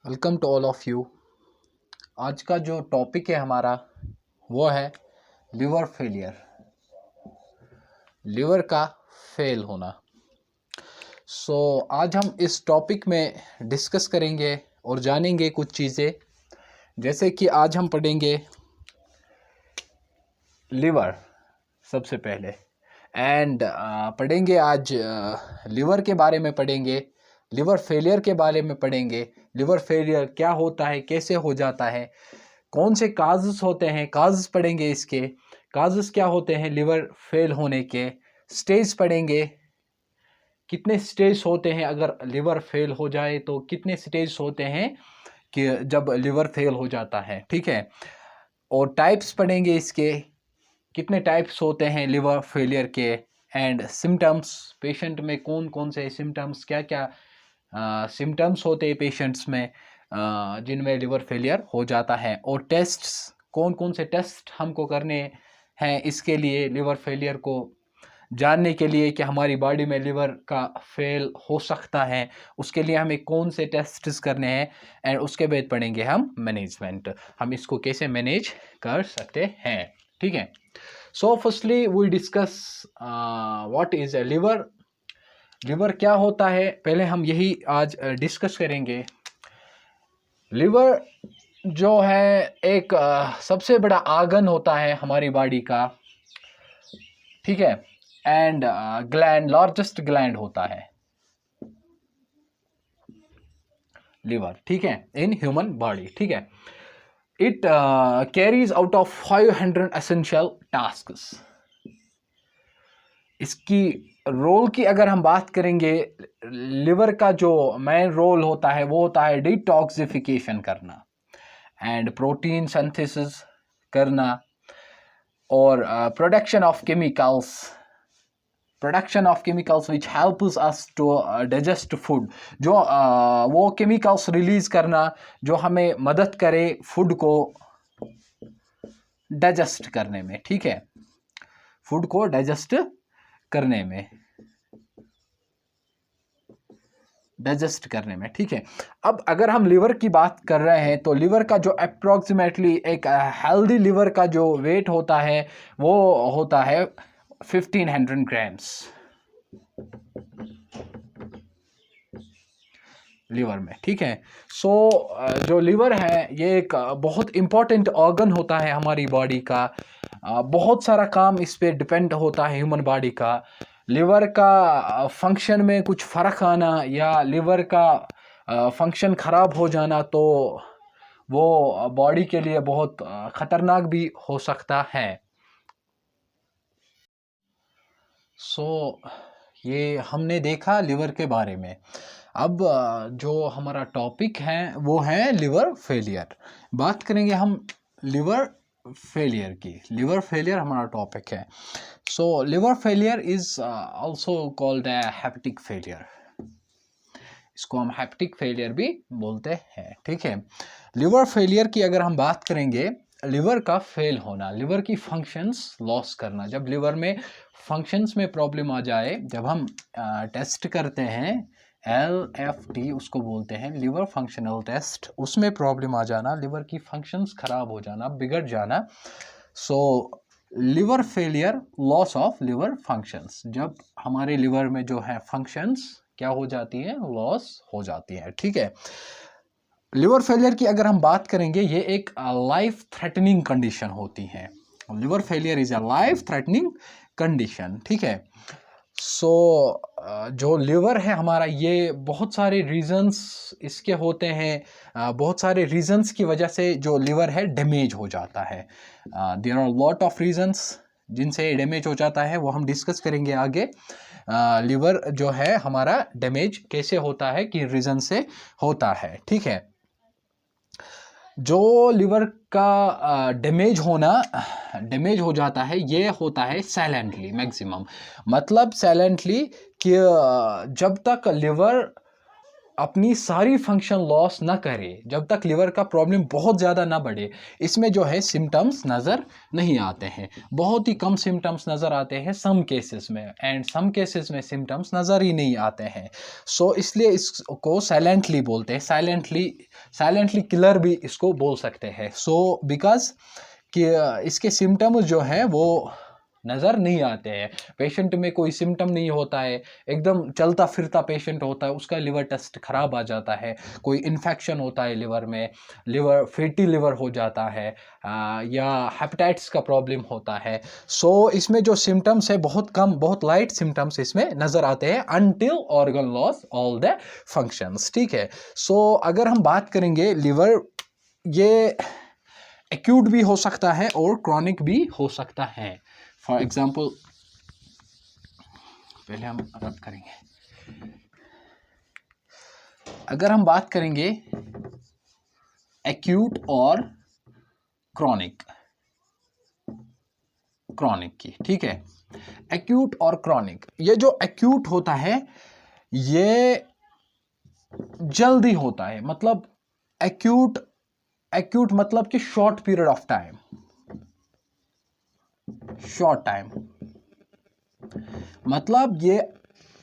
Welcome to all of you. आज का जो टॉपिक है हमारा वो है लिवर फेलियर, लिवर का फेल होना। आज हम इस टॉपिक में डिस्कस करेंगे और जानेंगे कुछ चीज़ें, जैसे कि आज हम पढ़ेंगे लिवर सबसे पहले एंड पढ़ेंगे आज लिवर के बारे में पढ़ेंगे, लिवर फेलियर के बारे में पढ़ेंगे। लिवर फेलियर क्या होता है, कैसे हो जाता है, कौन से काजेस होते हैं, काजेस पढ़ेंगे इसके, काजेस क्या होते हैं लिवर फेल होने के, स्टेज पढ़ेंगे, कितने स्टेज होते हैं अगर लिवर फेल हो जाए तो कितने स्टेज होते हैं कि जब लिवर फेल हो जाता है, ठीक है। और टाइप्स पढ़ेंगे इसके, कितने टाइप्स होते हैं लिवर फेलियर के, एंड सिम्टम्स, पेशेंट में कौन कौन से सिम्टम्स, क्या क्या सिम्टम्स होते हैं पेशेंट्स में जिनमें लिवर फेलियर हो जाता है, और टेस्ट्स, कौन कौन से टेस्ट हमको करने हैं इसके लिए, लिवर फेलियर को जानने के लिए कि हमारी बॉडी में लिवर का फेल हो सकता है, उसके लिए हमें कौन से टेस्ट्स करने हैं। एंड उसके बाद पढ़ेंगे हम मैनेजमेंट, हम इसको कैसे मैनेज कर सकते हैं, ठीक है। So firstly we discuss what is a liver. Liver क्या होता है पहले हम यही आज डिस्कस करेंगे। लिवर जो है एक सबसे बड़ा आर्गन होता है हमारी बॉडी का, ठीक है। एंड ग्लैंड, लार्जेस्ट ग्लैंड होता है लिवर, ठीक है, इन ह्यूमन बॉडी, ठीक है। It carries out of 500 essential tasks. इसकी रोल की अगर हम बात करेंगे, लिवर का जो मेन रोल होता है वो होता है डिटॉक्सिफिकेशन करना एंड प्रोटीन सिंथेसिस करना, और production of chemicals, production of chemicals which helps us to digest food. जो वो केमिकल्स रिलीज करना जो हमें मदद करे फूड को डाइजेस्ट करने में, ठीक है, फूड को डाइजेस्ट करने में, डाइजेस्ट करने में, ठीक है। अब अगर हम लिवर की बात कर रहे हैं तो लिवर का जो अप्रोक्सीमेटली एक हेल्दी लिवर का जो वेट होता है वो होता है 1500 ग्राम्स लिवर में, ठीक है। जो लिवर है ये एक बहुत इम्पॉर्टेंट ऑर्गन होता है हमारी बॉडी का। बहुत सारा काम इस पे डिपेंड होता है ह्यूमन बॉडी का। लिवर का फंक्शन में कुछ फ़र्क आना या लिवर का फंक्शन ख़राब हो जाना तो वो बॉडी के लिए बहुत ख़तरनाक भी हो सकता है। ये हमने देखा लिवर के बारे में। अब जो हमारा टॉपिक है वो है लिवर फेलियर। बात करेंगे हम लिवर फेलियर की। लिवर फेलियर हमारा टॉपिक है। Liver failure is also called a hepatic failure. इसको हम हेपेटिक फेलियर भी बोलते हैं, ठीक है। लिवर फेलियर की अगर हम बात करेंगे, लिवर का फेल होना, लिवर की फंक्शंस लॉस करना। जब लिवर में फंक्शंस में प्रॉब्लम आ जाए, जब हम टेस्ट करते हैं LFT उसको बोलते हैं, लिवर फंक्शनल टेस्ट, उसमें प्रॉब्लम आ जाना, लिवर की फंक्शंस खराब हो जाना, बिगड़ जाना। Liver failure, loss of liver functions, जब हमारे लिवर में जो है फंक्शंस क्या हो जाती है, लॉस हो जाती है, ठीक है। लिवर फेलियर की अगर हम बात करेंगे, ये एक लाइफ थ्रेटनिंग कंडीशन होती है। Liver failure is a life threatening condition, ठीक है। जो लिवर है हमारा, ये बहुत सारे रीजंस इसके होते हैं। बहुत सारे रीजंस की वजह से जो लिवर है डैमेज हो जाता है। There are lot of reasons जिनसे डैमेज हो जाता है, वो हम डिस्कस करेंगे आगे। लिवर जो है हमारा डैमेज कैसे होता है, कि रीजन से होता है, ठीक है। जो लिवर का डैमेज हो जाता है, ये होता है साइलेंटली मैक्सिमम। मतलब साइलेंटली कि जब तक लिवर अपनी सारी फंक्शन लॉस ना करे, जब तक लिवर का प्रॉब्लम बहुत ज़्यादा ना बढ़े, इसमें जो है सिम्टम्स नज़र नहीं आते हैं। बहुत ही कम सिम्टम्स नज़र आते हैं सम केसेस में, एंड सम केसेस में सिम्टम्स नज़र ही नहीं आते हैं। सो इसलिए इसको साइलेंटली बोलते हैं, साइलेंटली किलर भी इसको बोल सकते हैं। सो बिकॉज कि इसके सिम्टम्स जो हैं वो नज़र नहीं आते हैं, पेशेंट में कोई सिम्टम नहीं होता है, एकदम चलता फिरता पेशेंट होता है, उसका लिवर टेस्ट खराब आ जाता है, कोई इन्फेक्शन होता है लिवर में, लिवर फैटी लिवर हो जाता है, या हेपेटाइटिस का प्रॉब्लम होता है। सो इसमें जो सिम्टम्स है बहुत कम, बहुत लाइट सिम्टम्स इसमें नज़र आते हैं until organ loss all the functions. ठीक है। सो अगर हम बात करेंगे लिवर, ये एक्यूट भी हो सकता है और क्रॉनिक भी हो सकता है। फॉर एग्जाम्पल, पहले हम रब करेंगे, अगर हम बात करेंगे एक्यूट और क्रॉनिक की, ठीक है, एक्यूट और क्रॉनिक, ये जो एक्यूट होता है ये जल्दी होता है, मतलब एक्यूट मतलब कि short period of time, short time, मतलब ये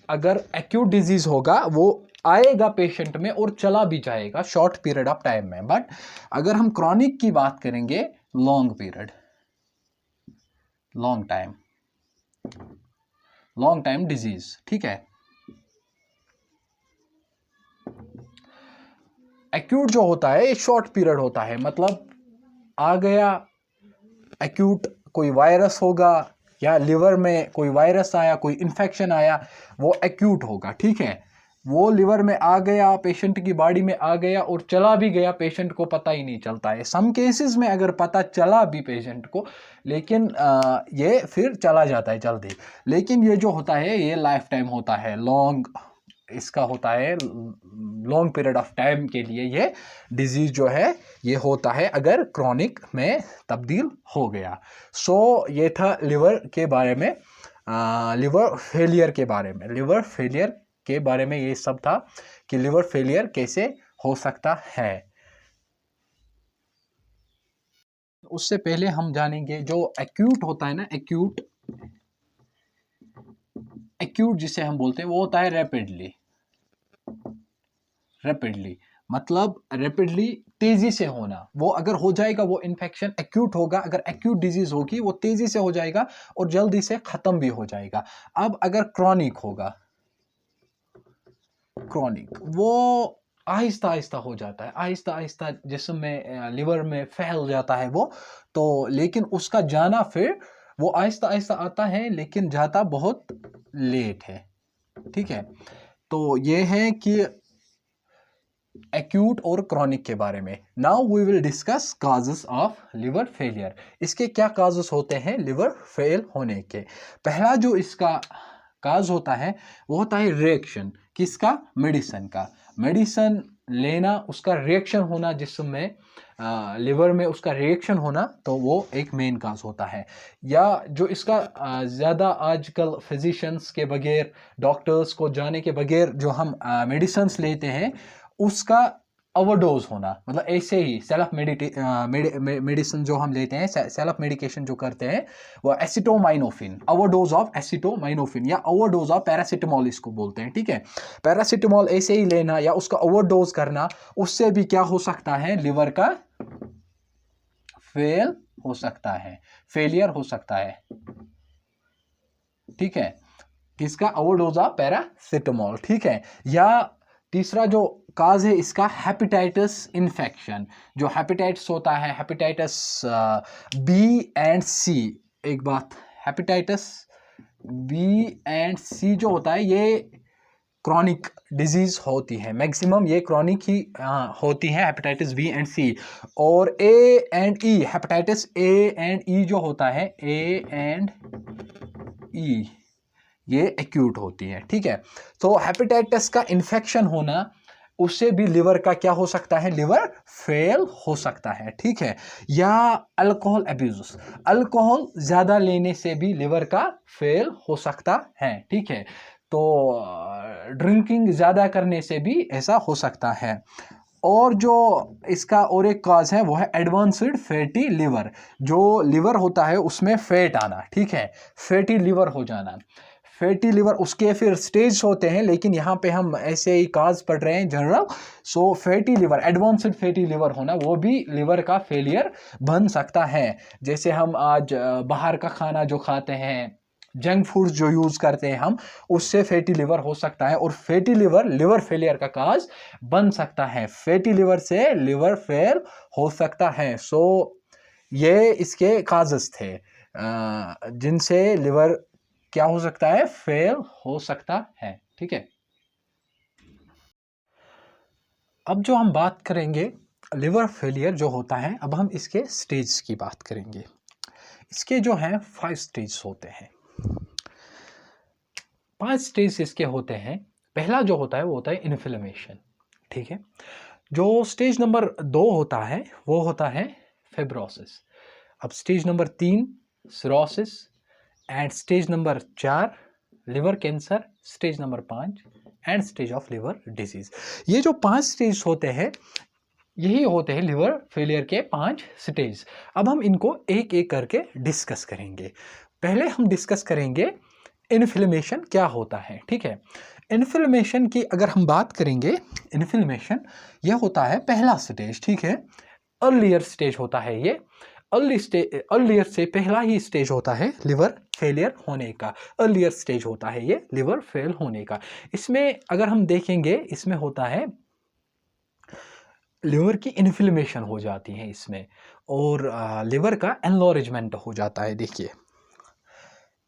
अगर एक्यूट डिजीज होगा वो आएगा पेशेंट में और चला भी जाएगा शॉर्ट पीरियड ऑफ टाइम में। बट अगर हम क्रॉनिक की बात करेंगे, long period, long time disease. ठीक है। एक्यूट जो होता है ये शॉर्ट पीरियड होता है, मतलब आ गया एक्यूट, कोई वायरस होगा या लिवर में कोई वायरस आया, कोई इन्फेक्शन आया, वो एक्यूट होगा। ठीक है। वो लिवर में आ गया, पेशेंट की बॉडी में आ गया और चला भी गया, पेशेंट को पता ही नहीं चलता है। सम केसेस में अगर पता चला भी पेशेंट को, लेकिन ये फिर चला जाता है जल्दी। लेकिन ये जो होता है ये लाइफ टाइम होता है, लॉन्ग इसका होता है, लॉन्ग पीरियड ऑफ टाइम के लिए ये डिजीज जो है ये होता है अगर क्रॉनिक में तब्दील हो गया। सो ये था लिवर के बारे में, लिवर फेलियर के बारे में, लिवर फेलियर के बारे में ये सब था कि लिवर फेलियर कैसे हो सकता है। उससे पहले हम जानेंगे जो एक्यूट होता है ना, एक्यूट जिसे हम बोलते हैं वो होता है रैपिडली, मतलब रैपिडली तेजी से होना। वो अगर हो जाएगा वो इन्फेक्शन एक्यूट होगा, अगर एक्यूट डिजीज होगी वो तेजी से हो जाएगा और जल्दी से खत्म भी हो जाएगा। अब अगर क्रॉनिक होगा, क्रॉनिक वो आहिस्ता आहिस्ता हो जाता है, आहिस्ता आहिस्ता जिस्म में, लिवर में फैल जाता है वो, तो लेकिन उसका जाना फिर वो आहिस्ता आहिस्ता आता है लेकिन जाता बहुत लेट है। ठीक है। तो ये है कि एक्यूट और क्रॉनिक के बारे में। Now we will discuss causes of liver failure. इसके क्या काजेस होते हैं लिवर फेल होने के। पहला जो इसका काज होता है वो होता है रिएक्शन, किसका, मेडिसिन का, मेडिसिन लेना, उसका रिएक्शन होना जिस्म में, लिवर में उसका रिएक्शन होना, तो वो एक मेन काज होता है। या जो इसका ज़्यादा आजकल फिजिशियंस के बगैर, डॉक्टर्स को जाने के बगैर जो हम मेडिसिन्स लेते हैं उसका ओवरडोज होना, मतलब ऐसे ही सेल्फ मेडिसिन जो हम लेते हैं, सेल्फ मेडिकेशन जो करते हैं, वो एसिटोमाइनोफिन, ओवरडोज ऑफ एसिटोमाइनोफिन या ओवरडोज ऑफ पैरासिटामोल इसको बोलते हैं। ठीक है। पैरासिटामोल ऐसे ही लेना या उसका ओवरडोज करना, उससे भी क्या हो सकता है, लिवर का फेल हो सकता है, फेलियर हो सकता है। ठीक है। किसका, ओवरडोज ऑफ पैरासिटामोल। ठीक है। या तीसरा जो काज है इसका, हेपेटाइटिस इन्फेक्शन, जो हेपेटाइटिस होता है, हेपेटाइटिस बी एंड सी। एक बात, हेपेटाइटिस बी एंड सी जो होता है ये क्रॉनिक डिजीज होती है, मैक्सिमम ये क्रॉनिक ही होती है, हेपेटाइटिस बी एंड सी। और A and E, hepatitis A and E जो होता है, ए एंड ई, ये एक्यूट होती है। ठीक है। तो हेपेटाइटिस का इन्फेक्शन होना, उससे भी लिवर का क्या हो सकता है, लिवर फेल हो सकता है। ठीक है। या अल्कोहल अब्यूज, अल्कोहल ज्यादा लेने से भी लिवर का फेल हो सकता है। ठीक है। तो ड्रिंकिंग ज़्यादा करने से भी ऐसा हो सकता है। और जो इसका और एक कॉज है वो है एडवांस्ड फैटी लिवर। जो लिवर होता है उसमें फैट आना, ठीक है, फैटी लिवर हो जाना। फैटी लिवर उसके फिर स्टेज होते हैं, लेकिन यहाँ पे हम ऐसे ही काज पढ़ रहे हैं general. So fatty liver, advanced fatty liver होना, वो भी लिवर का फेलियर बन सकता है। जैसे हम आज बाहर का खाना जो खाते हैं, जंक फूड जो यूज करते हैं हम, उससे फैटी लिवर हो सकता है, और फैटी लिवर लिवर फेलियर का काज बन सकता है। फैटी लिवर से लिवर फेल हो सकता है। सो ये इसके काजेस थे जिनसे लिवर क्या हो सकता है, फेल हो सकता है, ठीक है। अब जो हम बात करेंगे लिवर फेलियर जो होता है, अब हम इसके स्टेज की बात करेंगे। इसके जो हैं 5 स्टेज होते हैं, 5 स्टेज इसके होते हैं। पहला जो होता है वो होता है इन्फ्लेमेशन, ठीक है। जो स्टेज नंबर 2 होता है वो होता है फिब्रोसिस। अब stage number 3 cirrhosis, and stage number 4 liver cancer, stage number 5 and stage of liver disease. ये जो 5 स्टेज होते हैं यही होते हैं लिवर फेलियर के 5 स्टेज। अब हम इनको एक एक करके डिस्कस करेंगे। पहले हम डिस्कस करेंगे इन्फ्लेमेशन क्या होता है, ठीक है। इन्फ्लेमेशन की अगर हम बात करेंगे, इन्फ्लेमेशन यह होता है पहला स्टेज, ठीक है। अर्लियर स्टेज होता है ये। अर्लियर से पहला ही स्टेज होता है लिवर फेलियर होने का। अर्लियर स्टेज होता है ये लिवर फेल होने का। इसमें अगर हम देखेंगे, इसमें होता है लिवर की इन्फ्लेमेशन हो जाती है इसमें, और लिवर का एनलॉरेजमेंट हो जाता है। देखिए,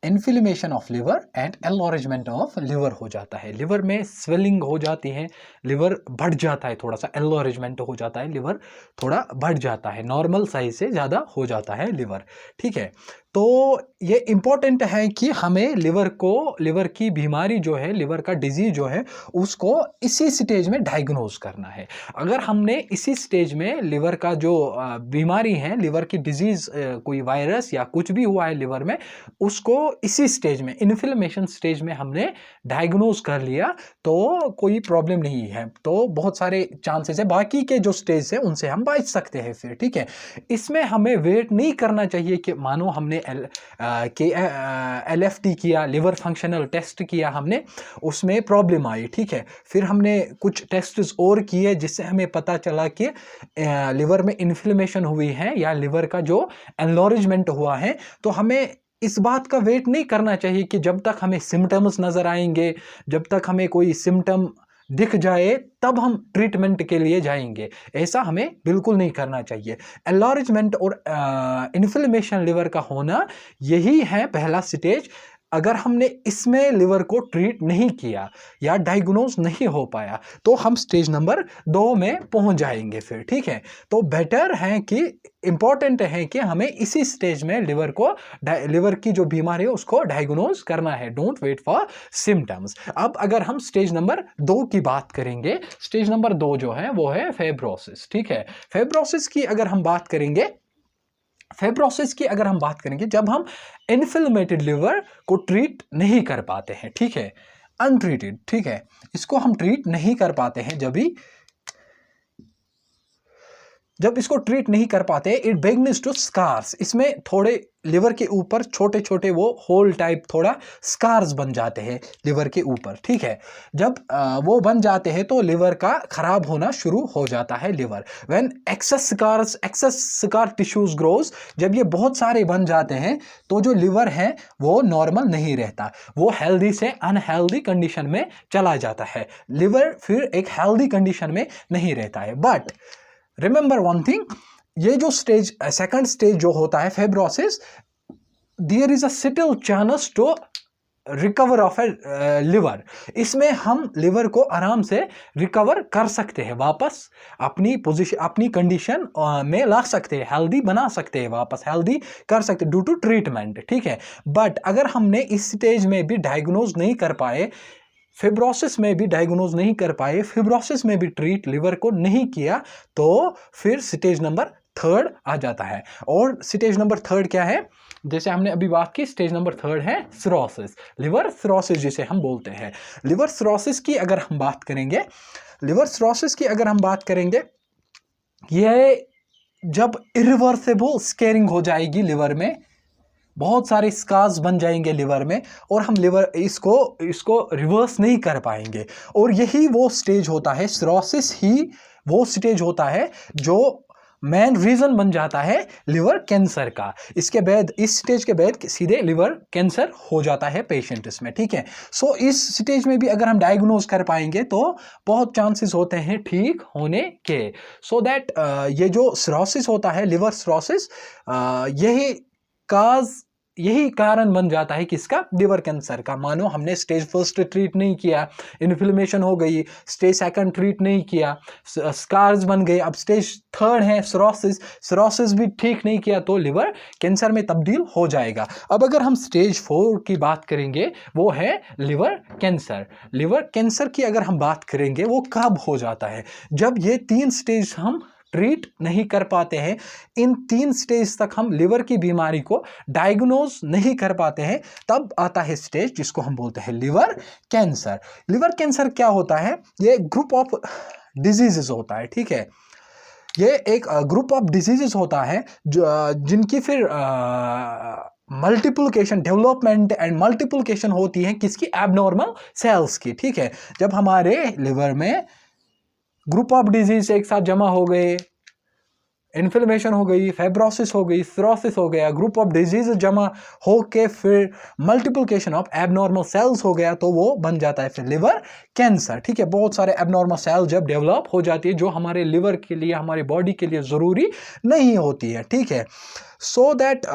inflammation of liver and enlargement of liver हो जाता है। लिवर में स्वेलिंग हो जाती है, लिवर बढ़ जाता है, थोड़ा सा एनलॉरेजमेंट हो जाता है, लिवर थोड़ा बढ़ जाता है, नॉर्मल साइज से ज़्यादा हो जाता है लिवर, ठीक है। तो ये इम्पोर्टेंट है कि हमें लिवर की बीमारी जो है, लिवर का डिजीज जो है, उसको इसी स्टेज में डायग्नोज करना है। अगर हमने इसी स्टेज में लिवर का जो बीमारी है, लिवर की डिजीज, कोई वायरस या कुछ भी हुआ है लिवर में, उसको इसी स्टेज में, इन्फ्लेमेशन स्टेज में हमने डायग्नोज कर लिया, तो कोई प्रॉब्लम नहीं है। तो बहुत सारे चांसेस है, बाकी के जो स्टेज है उनसे हम बच सकते हैं फिर, ठीक है। इसमें हमें वेट नहीं करना चाहिए कि मानो हमने LFT किया, लिवर फंक्शनल टेस्ट किया हमने, उसमें प्रॉब्लम आई, ठीक है। फिर हमने कुछ टेस्ट और किए जिससे हमें पता चला कि लिवर में इन्फ्लेमेशन हुई है या लिवर का जो एनलॉरेजमेंट हुआ है। तो हमें इस बात का वेट नहीं करना चाहिए कि जब तक हमें सिम्टम्स नजर आएंगे, जब तक हमें कोई सिम्टम दिख जाए तब हम ट्रीटमेंट के लिए जाएंगे। ऐसा हमें बिल्कुल नहीं करना चाहिए। एनलार्जमेंट और इन्फ्लेमेशन लिवर का होना यही है पहला स्टेज। अगर हमने इसमें लिवर को ट्रीट नहीं किया या डायग्नोज नहीं हो पाया तो हम स्टेज नंबर 2 में पहुंच जाएंगे फिर, ठीक है। तो बेटर है कि इंपॉर्टेंट है कि हमें इसी स्टेज में लिवर की जो बीमारी है उसको डायग्नोज करना है। Don't wait for symptoms. अब अगर हम स्टेज नंबर 2 की बात करेंगे, स्टेज नंबर 2 जो है वो है फेब्रोसिस, ठीक है। फेब्रोसिस की अगर हम बात करेंगे, जब हम इन्फ्लेमेटेड लिवर को ट्रीट नहीं कर पाते हैं, ठीक है, अनट्रीटेड, ठीक है, इसको हम ट्रीट नहीं कर पाते हैं, जब इसको ट्रीट नहीं कर पाते, इट बिगिंस टू स्कार्स, इसमें थोड़े लिवर के ऊपर छोटे छोटे वो होल टाइप थोड़ा स्कार्स बन जाते हैं लिवर के ऊपर, ठीक है। जब वो बन जाते हैं तो लिवर का खराब होना शुरू हो जाता है liver. When excess scar tissues grows, जब ये बहुत सारे बन जाते हैं तो जो लिवर है वो नॉर्मल नहीं रहता, वो हेल्दी से अनहेल्दी कंडीशन में चला जाता है। लिवर फिर एक हेल्दी कंडीशन में नहीं रहता है। बट रिमेंबर वन थिंग, ये जो स्टेज, सेकंड स्टेज जो होता है fibrosis, there is a subtle chance to recover of a liver. इसमें हम लिवर को आराम से रिकवर कर सकते हैं, वापस अपनी पोजीशन, अपनी कंडीशन में ला सकते हैं, हेल्दी बना सकते हैं, वापस हेल्दी कर सकते हैं ड्यू टू ट्रीटमेंट, ठीक है। बट अगर हमने इस स्टेज में भी डायग्नोज नहीं कर पाए, फिब्रोसिस में भी डायग्नोज नहीं कर पाए, फिब्रोसिस में भी ट्रीट लिवर को नहीं किया, तो फिर स्टेज नंबर 3 आ जाता है। और स्टेज नंबर 3 क्या है? जैसे हमने अभी बात की, स्टेज नंबर 3 है सिरोसिस, लिवर सिरोसिस जिसे हम बोलते हैं। लिवर सिरोसिस की अगर हम बात करेंगे, लिवर सिरोसिस की अगर हम बात करेंगे, यह जब इरिवर्सिबल स्केरिंग हो जाएगी लिवर में, बहुत सारे स्कार्स बन जाएंगे लिवर में, और हम लिवर इसको रिवर्स नहीं कर पाएंगे। और यही वो स्टेज होता है, सिरोसिस ही वो स्टेज होता है जो मेन रीजन बन जाता है लिवर कैंसर का। इसके बाद, इस स्टेज के बाद सीधे लिवर कैंसर हो जाता है पेशेंट्स में, ठीक है। सो इस स्टेज में भी अगर हम डायग्नोज कर पाएंगे तो बहुत चांसेस होते हैं ठीक होने के। सो दैट ये जो सिरोसिस होता है, लिवर सिरोसिस, यही कारण बन जाता है किसका, लिवर कैंसर का। मानो हमने स्टेज 1 ट्रीट नहीं किया, इन्फ्लेमेशन हो गई, स्टेज 2 ट्रीट नहीं किया, स्कार्स बन गए, अब स्टेज 3 है सिरोसिस, सिरोसिस भी ठीक नहीं किया तो लिवर कैंसर में तब्दील हो जाएगा। अब अगर हम स्टेज 4 की बात करेंगे, वो है लिवर कैंसर। लिवर कैंसर की अगर हम बात करेंगे, वो कब हो जाता है, जब ये 3 स्टेज हम ट्रीट नहीं कर पाते हैं, इन 3 स्टेज तक हम लिवर की बीमारी को डायग्नोज नहीं कर पाते हैं, तब आता है स्टेज जिसको हम बोलते हैं लिवर कैंसर। लिवर कैंसर क्या होता है, ये ग्रुप ऑफ डिजीजेस होता है, ठीक है। ये एक ग्रुप ऑफ डिजीजेस होता है जिनकी फिर मल्टीप्लिकेशन, डेवलपमेंट एंड मल्टीप्लिकेशन होती है किसकी, एबनॉर्मल सेल्स की, ठीक है। जब हमारे लिवर में ग्रुप ऑफ डिजीज एक साथ जमा हो गए, इन्फ्लेमेशन हो गई, फाइब्रोसिस हो गई, सिरोसिस हो गया, ग्रुप ऑफ डिजीज जमा होके फिर मल्टीप्लिकेशन ऑफ एबनॉर्मल सेल्स हो गया, तो वो बन जाता है फिर लिवर कैंसर, ठीक है। बहुत सारे एबनॉर्मल सेल जब डेवलप हो जाती है जो हमारे लिवर के लिए, हमारे बॉडी के लिए ज़रूरी नहीं होती है, ठीक है। सो दैट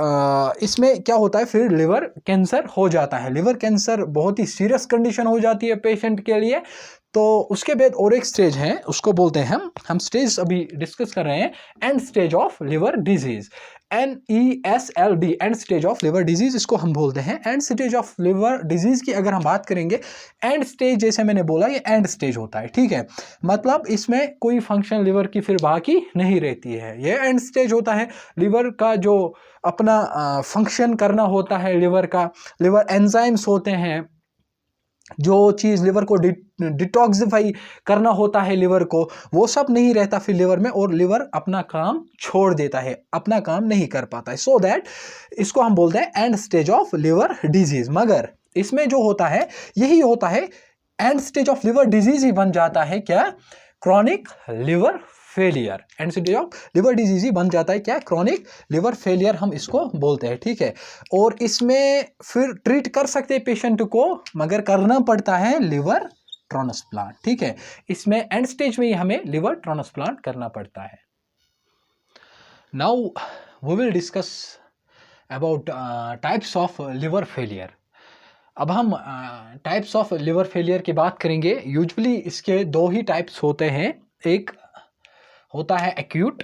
इसमें क्या होता है, फिर लिवर कैंसर हो जाता है। लिवर कैंसर बहुत ही सीरियस कंडीशन हो जाती है पेशेंट के लिए। तो उसके बाद और एक स्टेज है, उसको बोलते हैं हम स्टेज अभी डिस्कस कर रहे हैं, end stage of liver disease, NESLD, and stage of liver disease इसको हम बोलते हैं। End stage of liver disease की अगर हम बात करेंगे, एंड स्टेज जैसे मैंने बोला ये एंड स्टेज होता है, ठीक है। मतलब इसमें कोई फंक्शन लिवर की फिर बाकी नहीं रहती है, ये एंड स्टेज होता है। लिवर का जो अपना फंक्शन करना होता है, लिवर का, लिवर एंजाइम्स होते हैं, जो चीज़ लिवर को डिटॉक्सिफाई करना होता है लिवर को, वो सब नहीं रहता फिर लिवर में, और लिवर अपना काम छोड़ देता है, अपना काम नहीं कर पाता है। सो दैट इसको हम बोलते हैं end stage of liver disease. मगर इसमें जो होता है यही होता है, end stage of liver disease ही बन जाता है क्या, chronic liver failure. End stage of liver disease ही बन जाता है क्या, क्रॉनिक लिवर फेलियर हम इसको बोलते हैं, ठीक है। और इसमें फिर ट्रीट कर सकते हैं पेशेंट को, मगर करना पड़ता है लिवर ट्रांसप्लांट, ठीक है। इसमें एंड स्टेज में ही हमें लिवर ट्रांसप्लांट करना पड़ता है। Now we will discuss about types of liver failure. अब हम टाइप्स ऑफ लिवर फेलियर की बात करेंगे। यूजुअली इसके 2 ही टाइप्स होते हैं, एक होता है एक्यूट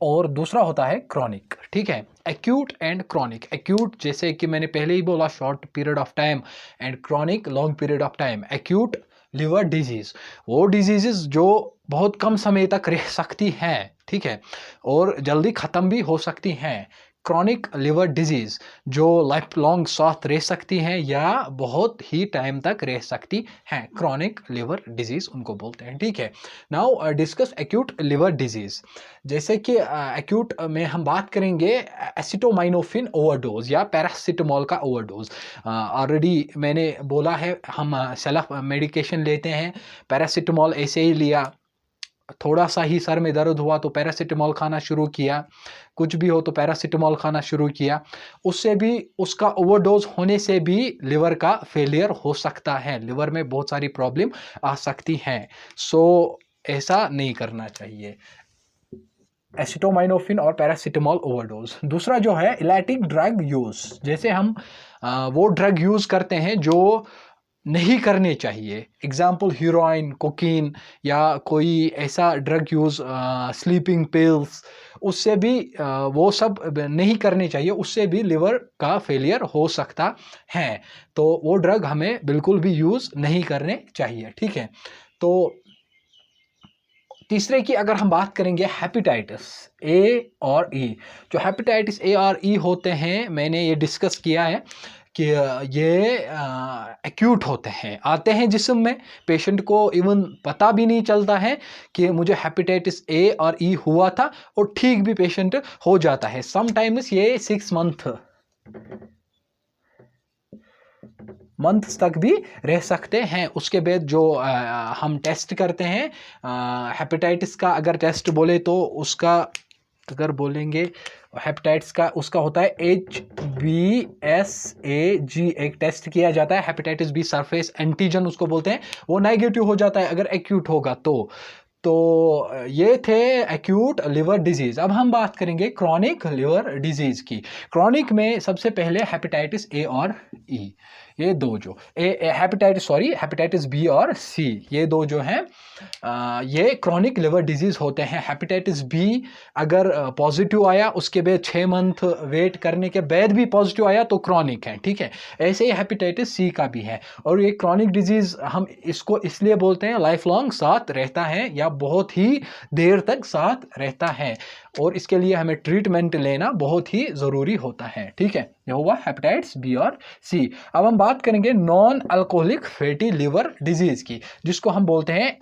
और दूसरा होता है क्रॉनिक, ठीक है। एक्यूट एंड क्रॉनिक, एक्यूट जैसे कि मैंने पहले ही बोला, short period of time, and chronic long period of time. Acute liver disease वो डिजीजेस जो बहुत कम समय तक रह सकती हैं, ठीक है, और जल्दी ख़त्म भी हो सकती हैं। क्रॉनिक लिवर डिजीज़ जो लाइफ लॉन्ग साथ रह सकती हैं या बहुत ही टाइम तक रह सकती हैं, क्रॉनिक लिवर डिजीज़ उनको बोलते हैं, ठीक है। Now discuss acute liver disease. जैसे कि एक्यूट में हम बात करेंगे एसिटोमाइनोफिन ओवरडोज या पैरासिटामोल का ओवरडोज। ऑलरेडी मैंने बोला है, हम सेल्फ मेडिकेशन लेते हैं, पैरासिटामोल ऐसे ही लिया, थोड़ा सा ही सर में दर्द हुआ तो पैरासिटामोल खाना शुरू किया, कुछ भी हो तो पैरासिटामोल खाना शुरू किया, उससे भी, उसका ओवरडोज होने से भी लिवर का फेलियर हो सकता है, लिवर में बहुत सारी प्रॉब्लम आ सकती हैं। सो ऐसा नहीं करना चाहिए, एसिटोमाइनोफिन और पैरासिटामोल ओवरडोज। दूसरा जो है इलेक्ट्रिक ड्रग यूज़, जैसे हम वो ड्रग यूज़ करते हैं जो नहीं करने चाहिए, एग्जाम्पल हीरोइन, कोकीन या कोई ऐसा ड्रग यूज़, स्लीपिंग पिल्स, उससे भी वो सब नहीं करने चाहिए, उससे भी लिवर का फेलियर हो सकता है। तो वो ड्रग हमें बिल्कुल भी यूज़ नहीं करने चाहिए, ठीक है। तो तीसरे की अगर हम बात करेंगे हेपेटाइटिस ए और ई। जो हेपेटाइटिस ए और ई होते हैं, मैंने ये डिस्कस किया है कि ये एक्यूट होते हैं, आते हैं जिस्म में, पेशेंट को इवन पता भी नहीं चलता है कि मुझे हेपेटाइटिस ए और ई हुआ था, और ठीक भी पेशेंट हो जाता है। समटाइम्स ये 6 मंथ्स तक भी रह सकते हैं। उसके बाद जो हम टेस्ट करते हैं हेपेटाइटिस का, अगर टेस्ट बोले तो उसका, अगर बोलेंगे हेपेटाइटिस का, उसका होता है HBsAg, एक टेस्ट किया जाता है हेपेटाइटिस बी सरफेस एंटीजन उसको बोलते हैं। वो नेगेटिव हो जाता है अगर एक्यूट होगा तो ये थे एक्यूट लिवर डिजीज। अब हम बात करेंगे क्रॉनिक लिवर डिजीज की। क्रॉनिक में सबसे पहले हेपेटाइटिस ए और ई, ये दो जो हेपेटाइटिस बी और सी, ये दो जो हैं ये क्रॉनिक लिवर डिजीज होते हैं। हेपेटाइटिस बी अगर पॉजिटिव आया, उसके बाद 6 मंथ वेट करने के बाद भी पॉजिटिव आया तो क्रॉनिक है, ठीक है। ऐसे ही हेपेटाइटिस सी का भी है। और ये क्रॉनिक डिजीज हम इसको इसलिए बोलते हैं लाइफ लॉन्ग साथ रहता है या बहुत ही देर तक साथ रहता है, और इसके लिए हमें ट्रीटमेंट लेना बहुत ही ज़रूरी होता है, ठीक है। ये हुआ हेपेटाइटिस बी और सी। अब हम बात करेंगे non alcoholic fatty liver disease की, जिसको हम बोलते हैं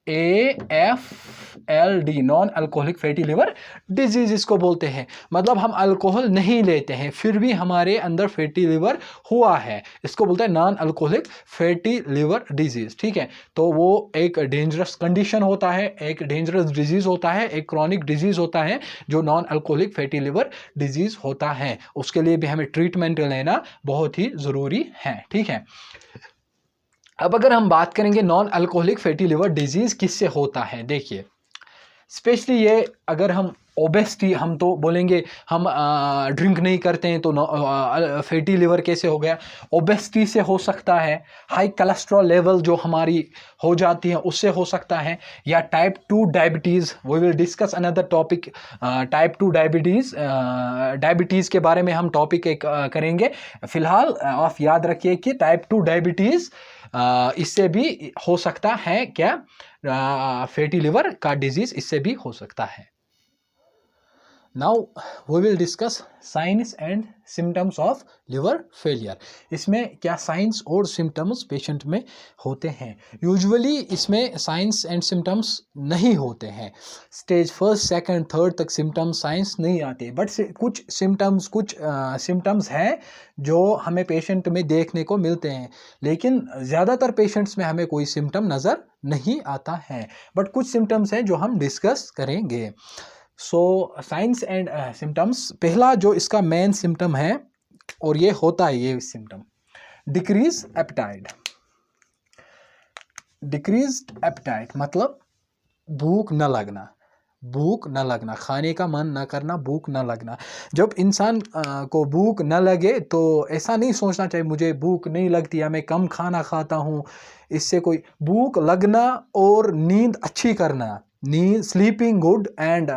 NAFLD, non alcoholic fatty liver disease इसको बोलते हैं। मतलब हम अल्कोहल नहीं लेते हैं फिर भी हमारे अंदर फैटी लिवर हुआ है, इसको बोलते हैं non alcoholic fatty liver disease, ठीक है। तो वो एक डेंजरस कंडीशन होता है, एक डेंजरस डिजीज होता है, एक क्रॉनिक डिजीज होता है जो non alcoholic fatty liver disease होता है। उसके लिए भी हमें ट्रीटमेंट लेना बहुत ही ज़रूरी है, ठीक है। अब अगर हम बात करेंगे non alcoholic fatty liver disease किससे होता है, देखिए स्पेशली ये अगर हम ओबेसिटी, हम तो बोलेंगे हम ड्रिंक नहीं करते हैं तो फैटी लिवर कैसे हो गया, ओबेसिटी से हो सकता है, हाई कोलेस्ट्रॉल लेवल जो हमारी हो जाती है उससे हो सकता है, या type 2 diabetes. We will discuss another topic, type 2 diabetes के बारे में हम टॉपिक एक करेंगे। फिलहाल आप याद रखिए कि टाइप 2 डायबिटीज़ इससे भी हो सकता है, क्या फैटी लिवर का डिजीज इससे भी हो सकता है। Now we will discuss signs and symptoms of liver failure. इसमें क्या साइंस और सिम्टम्स पेशेंट में होते हैं। यूजुअली इसमें साइंस एंड सिम्टम्स नहीं होते हैं, स्टेज 1, 2, 3 तक सिम्टम्स साइंस नहीं आते, बट कुछ सिम्टम्स हैं जो हमें पेशेंट में देखने को मिलते हैं, लेकिन ज़्यादातर पेशेंट्स में हमें कोई सिम्टम नज़र नहीं आता है, बट कुछ सिम्टम्स हैं जो हम डिस्कस करेंगे। सो साइंस एंड सिम्टम्स, पहला जो इसका मेन सिम्टम है, और ये होता है ये symptom, decrease appetite. Decreased appetite मतलब भूख न लगना, खाने का मन न करना, भूख न लगना। जब इंसान को भूख न लगे तो ऐसा नहीं सोचना चाहिए मुझे भूख नहीं लगती या मैं कम खाना खाता हूँ, इससे कोई, भूख लगना और नींद अच्छी करना, नींद, स्लीपिंग गुड एंड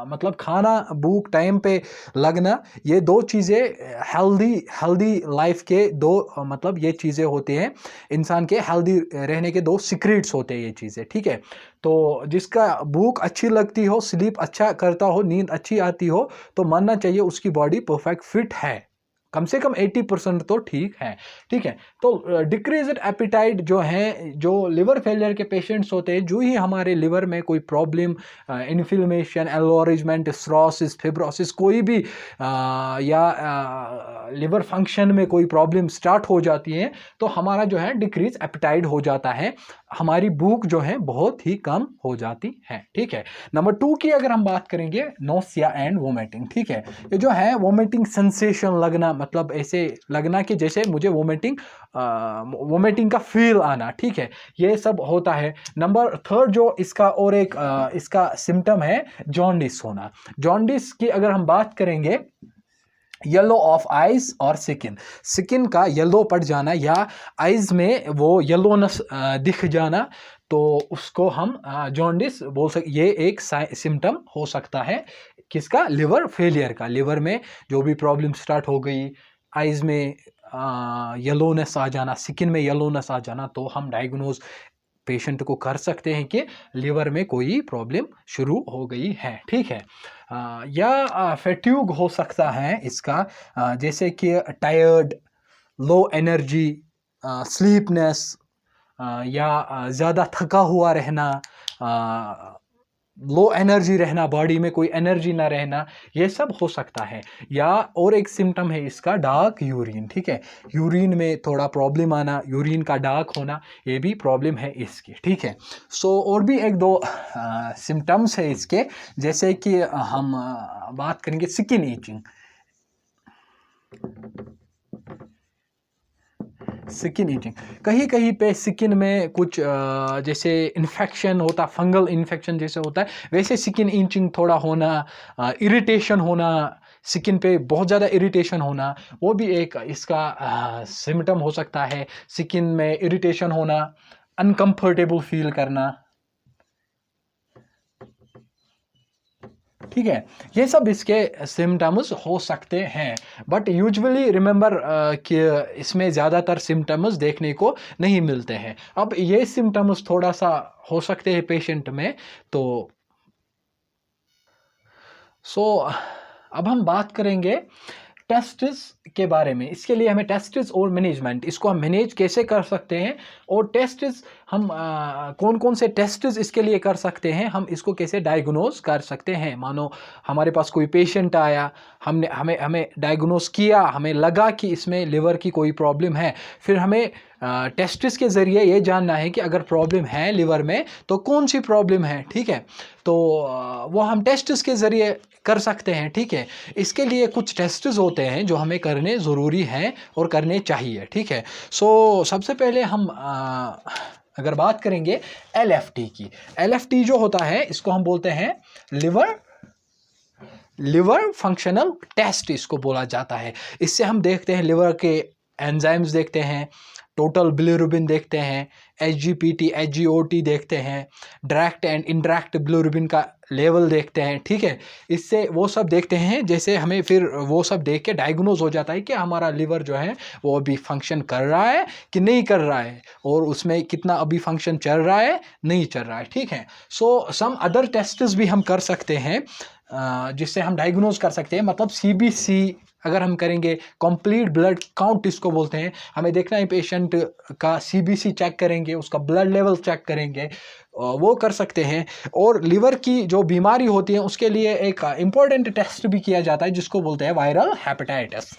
मतलब खाना भूख टाइम पे लगना, ये दो चीज़ें हेल्दी लाइफ के दो मतलब ये चीज़ें होती हैं, इंसान के हेल्दी रहने के दो सीक्रेट्स होते हैं ये चीज़ें, ठीक है। तो जिसका भूख अच्छी लगती हो, स्लीप अच्छा करता हो, नींद अच्छी आती हो, तो मानना चाहिए उसकी बॉडी परफेक्ट फिट है, कम से कम 80% तो ठीक है, ठीक है। तो डिक्रीज्ड एपेटाइट जो है, जो लिवर फेलियर के पेशेंट्स होते हैं, जो ही हमारे लिवर में कोई प्रॉब्लम, इन्फ्लेमेशन, एलोरिजमेंट, सिरोसिस, फिब्रोसिस, कोई भी या लिवर फंक्शन में कोई प्रॉब्लम स्टार्ट हो जाती है, तो हमारा जो है डिक्रीज एपेटाइट हो जाता है, हमारी भूख जो है बहुत ही कम हो जाती है, ठीक है। नंबर 2 की अगर हम बात करेंगे, नोसिया एंड वोमिटिंग, ठीक है। ये जो है वोमिटिंग सेंसेशन लगना, मतलब ऐसे लगना कि जैसे मुझे वोमिटिंग का फील आना, ठीक है, ये सब होता है। नंबर 3 जो इसका और एक इसका सिम्टम है जॉन्डिस होना। जॉन्डिस की अगर हम बात करेंगे, येलो ऑफ आइज और स्किन का येलो पड़ जाना या आइज में वो येलोनेस दिख जाना, तो उसको हम जॉन्डिस बोल सकते। ये एक सिम्टम हो सकता है किसका, लिवर फेलियर का। लिवर में जो भी प्रॉब्लम स्टार्ट हो गई, आइज में येलोनेस आ जाना, स्किन में येलोनेस आ जाना, तो हम डायग्नोज पेशेंट को कर सकते हैं कि लिवर में कोई प्रॉब्लम शुरू हो गई है, ठीक है। या फैट्यूग हो सकता है इसका, जैसे कि टायर्ड, लो एनर्जी, स्लीपनेस, या ज़्यादा थका हुआ रहना, लो एनर्जी रहना, बॉडी में कोई एनर्जी ना रहना, ये सब हो सकता है। या और एक सिम्टम है इसका डार्क यूरिन, ठीक है, यूरिन में थोड़ा प्रॉब्लम आना, यूरिन का डार्क होना, ये भी प्रॉब्लम है इसकी, ठीक है। सो और भी एक दो सिम्टम्स है इसके, जैसे कि हम बात करेंगे स्किन ईचिंग। स्किन ईचिंग, कहीं कहीं पे स्किन में कुछ जैसे इन्फेक्शन होता, फंगल इन्फेक्शन जैसे होता है, वैसे स्किन ईचिंग थोड़ा होना, इरिटेशन होना, स्किन पे बहुत ज़्यादा इरिटेशन होना, वो भी एक इसका सिम्टम हो सकता है। स्किन में इरिटेशन होना, अनकंफर्टेबल फील करना, ठीक है, ये सब इसके सिम्टम्स हो सकते हैं। बट यूजुअली रिमेंबर कि इसमें ज़्यादातर सिम्टम्स देखने को नहीं मिलते हैं। अब ये सिम्टम्स थोड़ा सा हो सकते हैं पेशेंट में, तो अब हम बात करेंगे टेस्ट्स के बारे में। इसके लिए हमें टेस्ट्स और मैनेजमेंट, इसको हम मैनेज कैसे कर सकते हैं, और टेस्ट्स हम कौन कौन से टेस्ट्स इसके लिए कर सकते हैं, हम इसको कैसे डायग्नोज कर सकते हैं। मानो हमारे पास कोई पेशेंट आया, हमने हमें डायग्नोज किया, हमें लगा कि इसमें लिवर की कोई प्रॉब्लम है, फिर हमें टेस्ट्स के ज़रिए ये जानना है कि अगर प्रॉब्लम है लिवर में तो कौन सी प्रॉब्लम है, ठीक है। तो वो हम टेस्ट्स के ज़रिए कर सकते हैं, ठीक है। इसके लिए कुछ टेस्ट्स होते हैं जो हमें करने ज़रूरी हैं और करने चाहिए, ठीक है। सबसे पहले हम अगर बात करेंगे LFT की, LFT जो होता है इसको हम बोलते हैं लिवर फंक्शनल टेस्ट, इसको बोला जाता है। इससे हम देखते हैं लिवर के एंजाइम्स देखते हैं, टोटल बिलिरुबिन देखते हैं, SGPT, SGOT देखते हैं, डायरेक्ट एंड इनडायरेक्ट बिलिरुबिन का लेवल देखते हैं, ठीक है। इससे वो सब देखते हैं, जैसे हमें फिर वो सब देख के डायग्नोज हो जाता है कि हमारा लिवर जो है वो अभी फंक्शन कर रहा है कि नहीं कर रहा है, और उसमें कितना अभी फंक्शन चल रहा है, नहीं चल रहा है, ठीक है। सम अदर टेस्ट्स भी हम कर सकते हैं जिससे हम डायग्नोज कर सकते हैं। मतलब CBC अगर हम करेंगे, कंप्लीट ब्लड काउंट इसको बोलते हैं, हमें देखना है पेशेंट का CBC चेक करेंगे, उसका ब्लड लेवल चेक करेंगे, वो कर सकते हैं। और लिवर की जो बीमारी होती है उसके लिए एक इम्पॉर्टेंट टेस्ट भी किया जाता है जिसको बोलते हैं वायरल हेपेटाइटिस,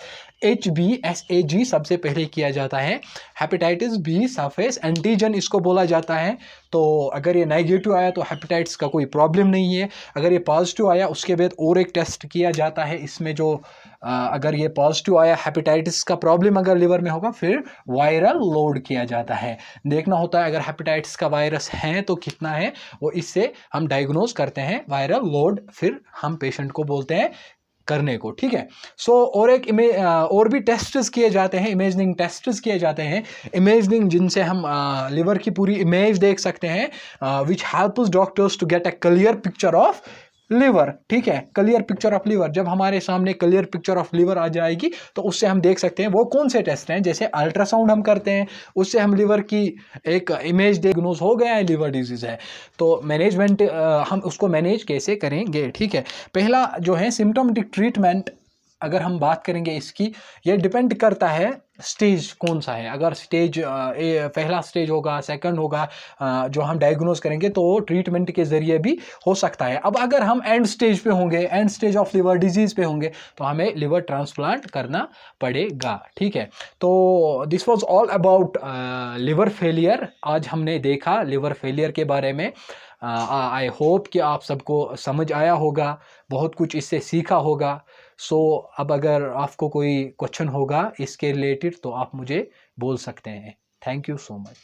HBsAg सबसे पहले किया जाता है। हेपेटाइटिस बी सरफेस एंटीजन इसको बोला जाता है। तो अगर ये नेगेटिव आया तो हेपेटाइटिस का कोई प्रॉब्लम नहीं है, अगर ये पॉजिटिव आया उसके बाद और एक टेस्ट किया जाता है इसमें, जो अगर ये पॉजिटिव आया, हेपेटाइटिस का प्रॉब्लम अगर लिवर में होगा, फिर वायरल लोड किया जाता है। देखना होता है अगर हेपेटाइटिस का वायरस है तो कितना है, वो इससे हम डायग्नोज करते हैं वायरल लोड, फिर हम पेशेंट को बोलते हैं करने को, ठीक है। और भी टेस्ट्स किए जाते हैं, इमेजिंग टेस्ट्स किए जाते हैं, इमेजिंग जिनसे हम लिवर की पूरी इमेज देख सकते हैं, which helps doctors to get a clear picture of liver, ठीक है। क्लियर पिक्चर ऑफ लिवर, जब हमारे सामने क्लियर पिक्चर ऑफ लिवर आ जाएगी तो उससे हम देख सकते हैं वो कौन से टेस्ट हैं। जैसे अल्ट्रासाउंड हम करते हैं, उससे हम लिवर की एक इमेज डायग्नोज हो गया है लिवर डिजीज़ है। तो मैनेजमेंट, हम उसको मैनेज कैसे करेंगे, ठीक है। पहला जो है सिम्टोमेटिक ट्रीटमेंट, अगर हम बात करेंगे इसकी, ये डिपेंड करता है स्टेज कौन सा है। अगर स्टेज पहला स्टेज होगा, सेकंड होगा, जो हम डायग्नोज करेंगे तो ट्रीटमेंट के ज़रिए भी हो सकता है। अब अगर हम एंड स्टेज पे होंगे, and stage of liver disease पे होंगे, तो हमें लिवर ट्रांसप्लांट करना पड़ेगा, ठीक है। तो this was all about liver failure. आज हमने देखा लिवर फेलियर के बारे में। आई होप कि आप सबको समझ आया होगा, बहुत कुछ इससे सीखा होगा। अब अगर आपको कोई क्वेश्चन होगा इसके रिलेटेड तो आप मुझे बोल सकते हैं। Thank you so much.